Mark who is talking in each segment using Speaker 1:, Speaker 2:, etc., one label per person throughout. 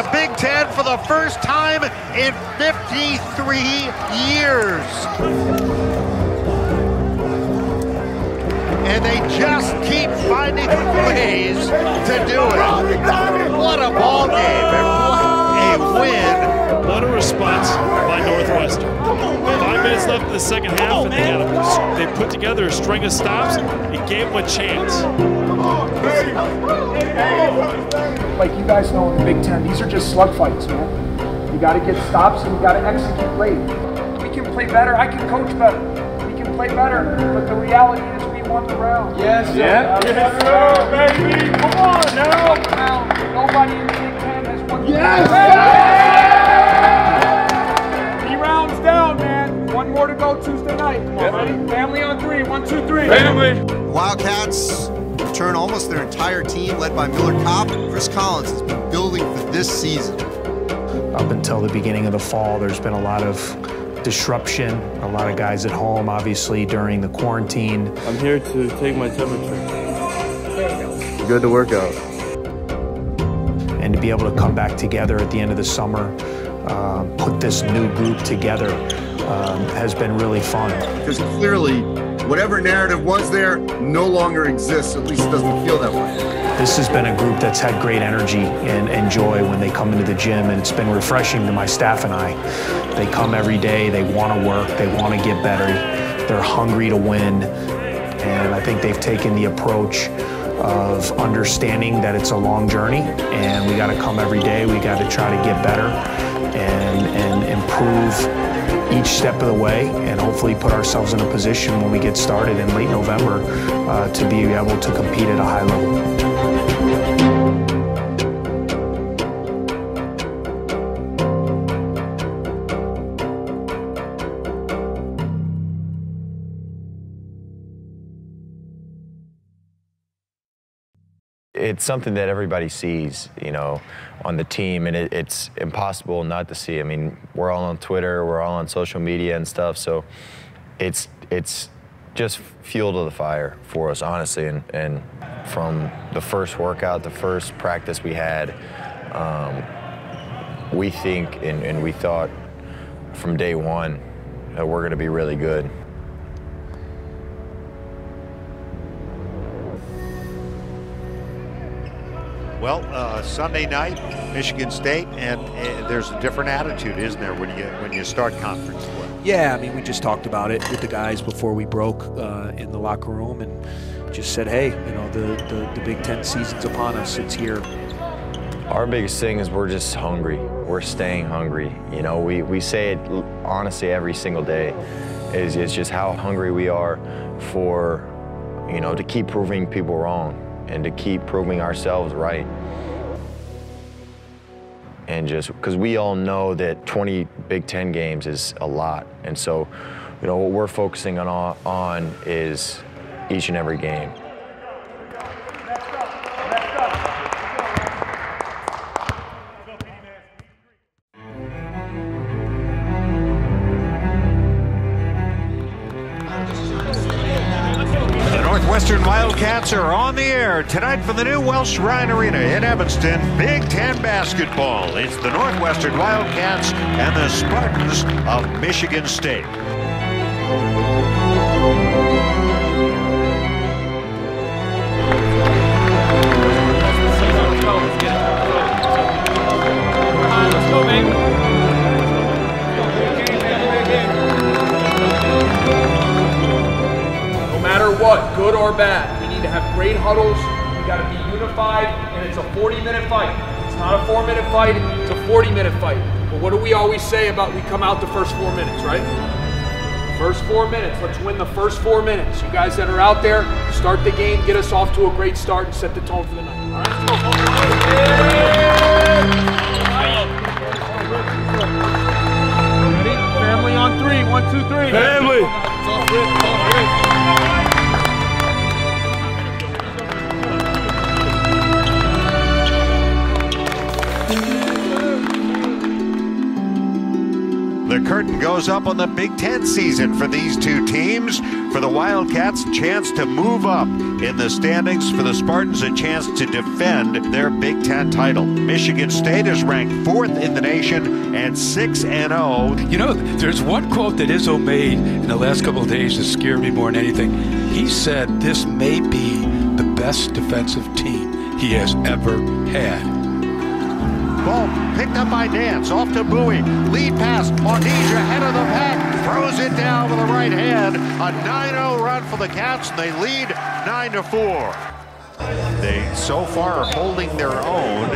Speaker 1: the Big Ten for the first time in 53 years. And they just keep finding ways to do it. What a ball game, and what a win.
Speaker 2: What a response by Northwestern. 5 minutes left in the second half, and they put together a string of stops. It gave them a chance.
Speaker 3: Like you guys know in the Big Ten, these are just slug fights, man. You got to get stops and you got to execute late. We can play better. I can coach better. We can play better. But the reality is we won the round. Yes, sir. Yes, sir, baby. Come on now. Nobody in the Big Ten has won the round. 3 rounds down, man. 1 more to go Tuesday night. Come on, ready? Family on 3. 1, 2, 3.
Speaker 2: Family.
Speaker 4: Wildcats return almost their entire team, led by Miller Kopp. Chris Collins has been building for this season.
Speaker 5: Up until the beginning of the fall, there's been a lot of disruption, a lot of guys at home, obviously, during the quarantine.
Speaker 6: I'm here to take my temperature.
Speaker 4: Good to work out.
Speaker 5: And to be able to come back together at the end of the summer, put this new group together, has been really fun.
Speaker 4: Because clearly, whatever narrative was there no longer exists, at least it doesn't feel that way.
Speaker 5: This has been a group that's had great energy and joy when they come into the gym, and it's been refreshing to my staff and I. They come every day, they want to work, they want to get better, they're hungry to win, and I think they've taken the approach of understanding that it's a long journey and we got to come every day, we got to try to get better and improve each step of the way, and hopefully put ourselves in a position when we get started in late November to be able to compete at a high level.
Speaker 7: It's something that everybody sees, you know, on the team, and it's impossible not to see. I mean, we're all on Twitter, we're all on social media and stuff, so it's just fuel to the fire for us, honestly. And from the first workout, the first practice we had, we think and we thought from day one that we're going to be really good.
Speaker 1: Well, Sunday night, Michigan State, and there's a different attitude, isn't there, when you start conference play?
Speaker 8: Yeah, I mean, we just talked about it with the guys before we broke in the locker room, and just said, hey, you know, the Big Ten season's upon us. It's here.
Speaker 7: Our biggest thing is we're just hungry. We're staying hungry. You know, we say it honestly every single day. It's just how hungry we are for, you know, to keep proving people wrong and to keep proving ourselves right. And just because we all know that 20 Big Ten games is a lot. And so, you know, what we're focusing on is each and every game.
Speaker 1: Northwestern Wildcats are on the air tonight from the new Welsh Ryan Arena in Evanston. Big Ten basketball. It's the Northwestern Wildcats and the Spartans of Michigan State.
Speaker 9: Let's go, baby.
Speaker 3: What, good or bad, we need to have great huddles, we got to be unified, and it's a 40-minute fight. It's not a 4-minute fight, it's a 40-minute fight. But what do we always say about we come out the first 4 minutes, right? First 4 minutes, let's win the first 4 minutes. You guys that are out there, start the game, get us off to a great start, and set the tone for the night. All right, let's go. Ready? Family on 3, 1, 2, 3.
Speaker 2: Family!
Speaker 1: The curtain goes up on the Big Ten season for these two teams. For the Wildcats, a chance to move up in the standings. For the Spartans, a chance to defend their Big Ten title. Michigan State is ranked 4th in the nation and 6-0.
Speaker 10: You know, there's one quote that Izzo made in the last couple of days that scared me more than anything. He said this may be the best defensive team he has ever had.
Speaker 1: Ball picked up by Nance, off to Bowie. Lead pass, Audija ahead of the pack, throws it down with the right hand. A 9-0 run for the Cats, and they lead 9-4. They so far are holding their own.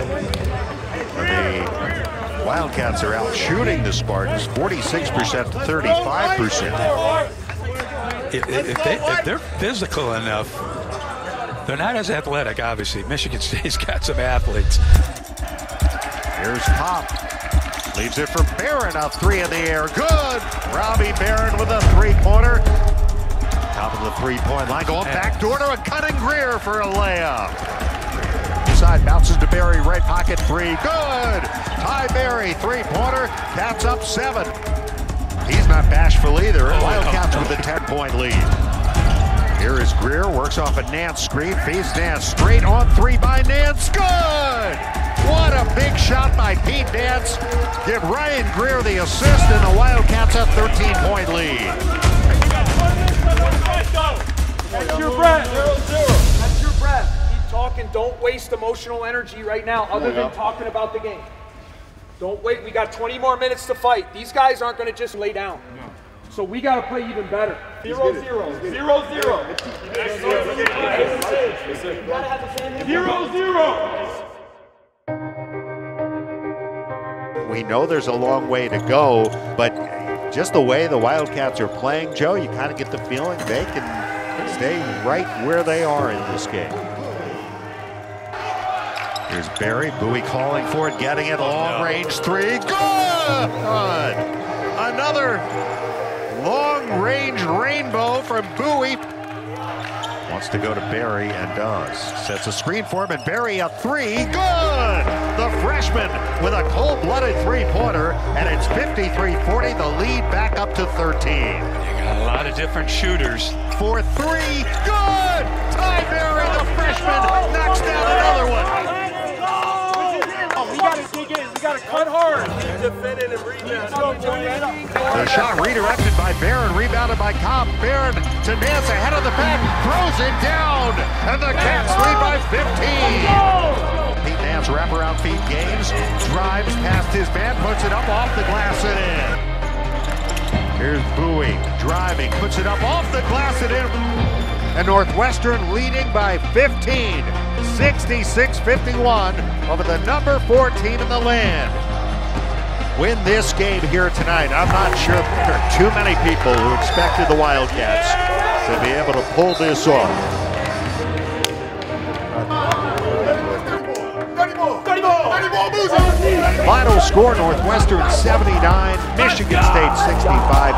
Speaker 1: The Wildcats are out shooting the Spartans 46% to 35%.
Speaker 10: If they're physical enough, they're not as athletic, obviously. Michigan State's got some athletes.
Speaker 1: Here's Pop. Leaves it for Barron, a 3 in the air. Good! Robbie Barron with a 3-pointer. Top of the 3-point line. Going back door to a cutting Greer for a layup. Inside bounces to Barry, right pocket 3. Good! Ty Barry, 3-pointer. Cats up 7. He's not bashful either. Wildcats with a 10-point lead. Here is Greer, works off a Nance screen, feeds Nance straight on 3 by Nance. Good! What a big shot by Pete Nance. Give Ryan Greer the assist, and the Wildcats a 13-point lead.
Speaker 3: That's your breath. 0-0. That's your breath. Keep talking. Don't waste emotional energy right now other than talking about the game. Don't wait. We got 20 more minutes to fight. These guys aren't going to just lay down. So we got to play even better. 0-0. 0-0. 0-0.
Speaker 1: We know there's a long way to go, but just the way the Wildcats are playing, Joe, you kind of get the feeling they can stay right where they are in this game. Here's Barry, Bowie calling for it, getting it, long-range 3, good! Another long-range rainbow from Bowie. Wants to go to Barry and does. Sets a screen for him, and Barry a 3, good! The freshman with a cold-blooded 3-pointer, and it's 53-40, the lead back up to 13.
Speaker 10: You got a lot of different shooters.
Speaker 1: For 3, good! Ty Barry, the freshman, knocks down another one.
Speaker 3: We got to dig in. We got to cut hard. Defended and rebound.
Speaker 1: The shot redirected by Barron, rebounded by Cobb. Barron to Nance ahead of the pack, throws it down, and the Cats lead by 15. Pete Nance wraparound feed gains, drives past his man, puts it up off the glass and in. Here's Bowie driving, puts it up off the glass and in. And Northwestern leading by 15, 66-51 over the number 4 team in the land. Win this game here tonight. I'm not sure there are too many people who expected the Wildcats to be able to pull this off. Final score, Northwestern 79, Michigan State 65.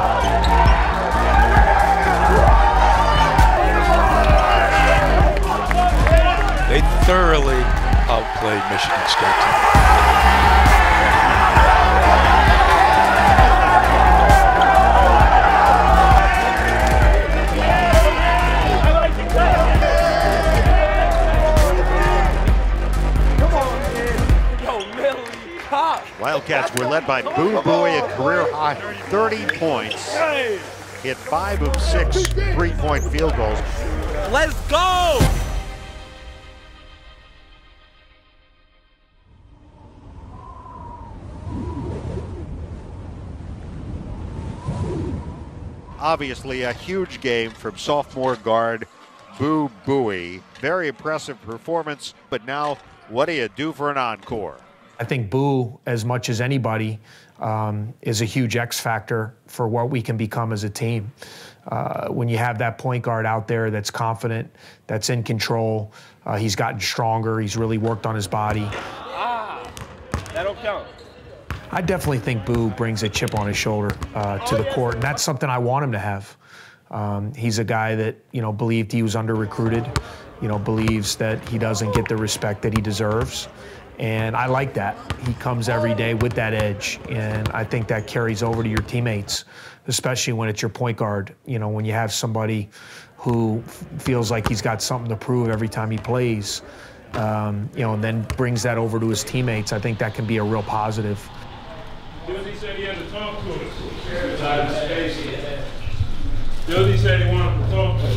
Speaker 10: They thoroughly outplayed Michigan State.
Speaker 1: Wildcats were led by Boo Bowie, a career-high 30 points. Hit 5 of 6 3-point field goals.
Speaker 3: Let's go!
Speaker 1: Obviously a huge game from sophomore guard Boo Bowie. Very impressive performance, but now what do you do for an encore?
Speaker 5: I think Boo, as much as anybody, is a huge X factor for what we can become as a team. When you have that point guard out there that's confident, that's in control, he's gotten stronger, he's really worked on his body.
Speaker 9: That'll count.
Speaker 5: I definitely think Boo brings a chip on his shoulder to the court, and that's something I want him to have. He's a guy that, believed he was under-recruited, believes that he doesn't get the respect that he deserves. And I like that. He comes every day with that edge, and I think that carries over to your teammates, especially when it's your point guard. You know, when you have somebody who feels like he's got something to prove every time he plays, you know, and then brings that over to his teammates, I think that can be a real positive.
Speaker 11: Dildy said he had to talk to us. Dildy said he wanted to talk to us.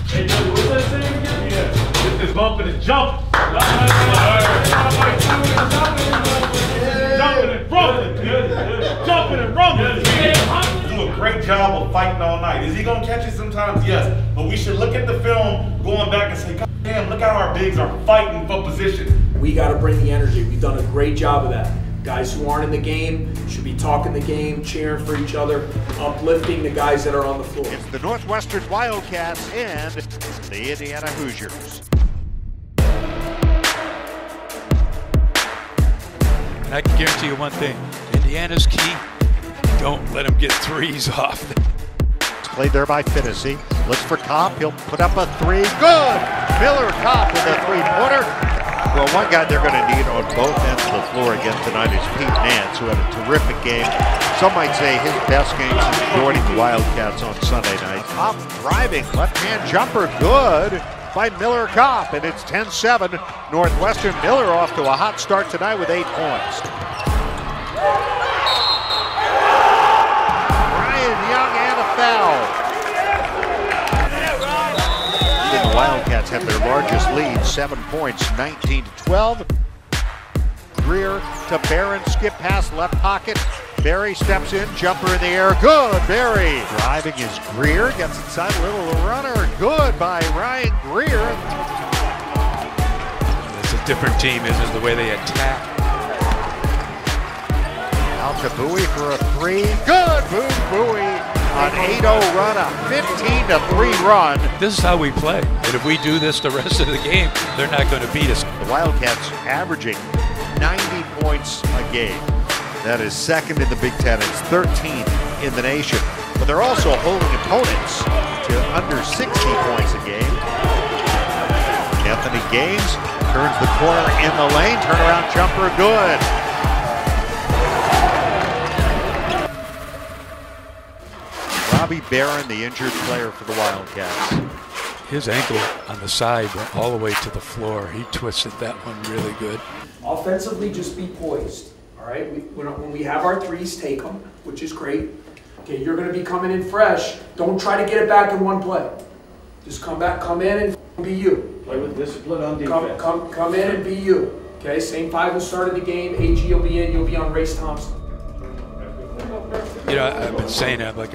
Speaker 11: Hey, Dildy, what's that thing again? Yeah. This is bumping and jumping. Jumping and rumbling.
Speaker 12: Do a great job of fighting all night. Is he going to catch it sometimes? Yes. But we should look at the film going back and say, God damn, look how our bigs are fighting for position.
Speaker 3: We got to bring the energy. We've done a great job of that. Guys who aren't in the game should be talking the game, cheering for each other, uplifting the guys that are on the floor.
Speaker 1: It's the Northwestern Wildcats and the Indiana Hoosiers.
Speaker 10: And I can guarantee you one thing, Indiana's key, don't let them get threes off.
Speaker 1: It's played there by Finney. Looks for Kopp, he'll put up a three, good! Miller Kopp with a three-pointer. Well, one guy they're going to need on both ends of the floor again tonight is Pete Nance, who had a terrific game. Some might say his best game since joining the Wildcats on Sunday night. Kopp driving, left-hand jumper, good by Miller Kopp, and it's 10-7. Northwestern. Miller off to a hot start tonight with 8 points. Ryan Young and a foul. The Wildcats have their largest lead, 7 points, 19-12. Greer to Barron, skip pass, left pocket. Berry steps in, jumper in the air, good, Berry. Driving is Greer, gets inside, a little runner, good by Ryan Greer.
Speaker 10: It's a different team, isn't it, the way they attack.
Speaker 1: Out to Bowie for a three, good, boom, Bowie. An 8-0 run, a 15-3 run.
Speaker 10: This is how we play. And if we do this the rest of the game, they're not going to beat us.
Speaker 1: The Wildcats averaging 90 points a game. That is second in the Big Ten. It's 13th in the nation. But they're also holding opponents to under 60 points a game. Anthony Gaines turns the corner in the lane. Turnaround jumper, good. Robbie Barron, the injured player for the Wildcats.
Speaker 10: His ankle on the side went all the way to the floor. He twisted that one really good.
Speaker 3: Offensively, just be poised, all right? When we have our threes, take them, which is great. Okay, you're going to be coming in fresh. Don't try to get it back in one play. Just come back, come in and be you.
Speaker 11: Play with discipline on defense.
Speaker 3: Come in and be you. Okay, same five who started the game. AG will be in, you'll be on Race Thompson.
Speaker 10: You know, I've been saying that like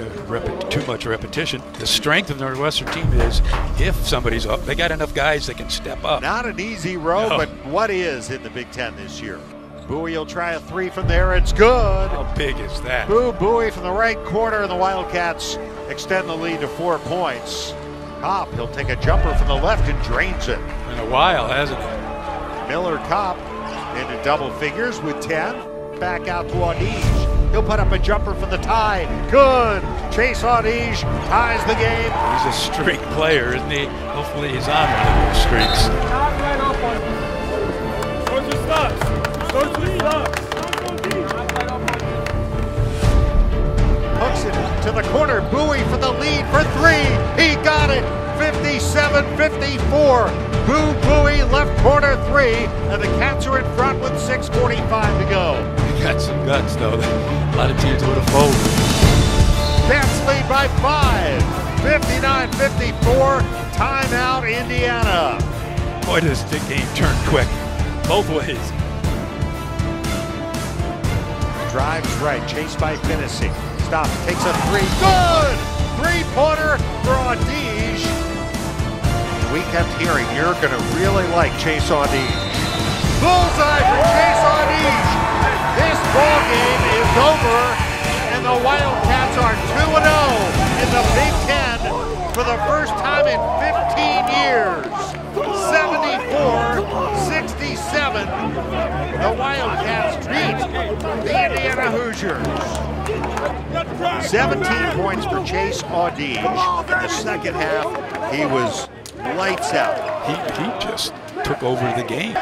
Speaker 10: too much repetition. The strength of the Northwestern team is if somebody's up, they got enough guys that can step up.
Speaker 1: Not an easy road, no. But what is in the Big Ten this year? Bowie will try a three from there. It's good.
Speaker 10: How big is that?
Speaker 1: Bowie from the right corner, and the Wildcats extend the lead to 4 points. Kopp, he'll take a jumper from the left and drains it.
Speaker 10: In a while, hasn't it?
Speaker 1: Miller Kopp into double figures with 10. Back out to Audige. He'll put up a jumper for the tie. Good. Chase Audige ties the game.
Speaker 10: He's a streak player, isn't he? Hopefully he's on one of those streaks.
Speaker 1: Hooks it to the corner. Bowie for the lead for three. He got it. 57-54. Bowie left corner three, and the Cats are in front with 6:45 to go.
Speaker 10: Got some guts, though. A lot of teams would have folded.
Speaker 1: Cats lead by 5. 59-54. Timeout, Indiana.
Speaker 10: Boy, does the game turn quick. Both ways.
Speaker 1: Drives right, chased by Finney. Stops, takes a three. Good! Three-pointer for Audige. We kept hearing you're going to really like Chase Audige. Bullseye for Chase Audige. This ball game is over, and the Wildcats are 2-0 in the Big Ten for the first time in 15 years. 74-67. The Wildcats beat the Indiana Hoosiers. 17 points for Chase Audige. In the second half, he was lights out.
Speaker 10: He just took over the game.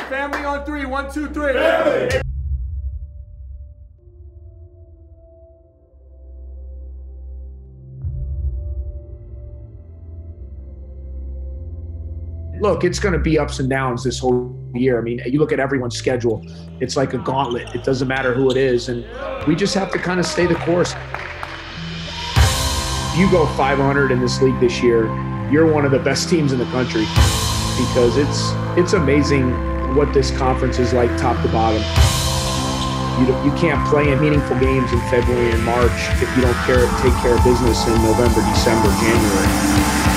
Speaker 3: Family on three. 1, 2, 3.
Speaker 13: Look, it's going to be ups and downs this whole year. I mean, you look at everyone's schedule. It's like a gauntlet. It doesn't matter who it is. And we just have to kind of stay the course. If you go 500 in this league this year, you're one of the best teams in the country, because it's amazing what this conference is like top to bottom. You can't play in meaningful games in February and March if you don't take care of business in November, December, January.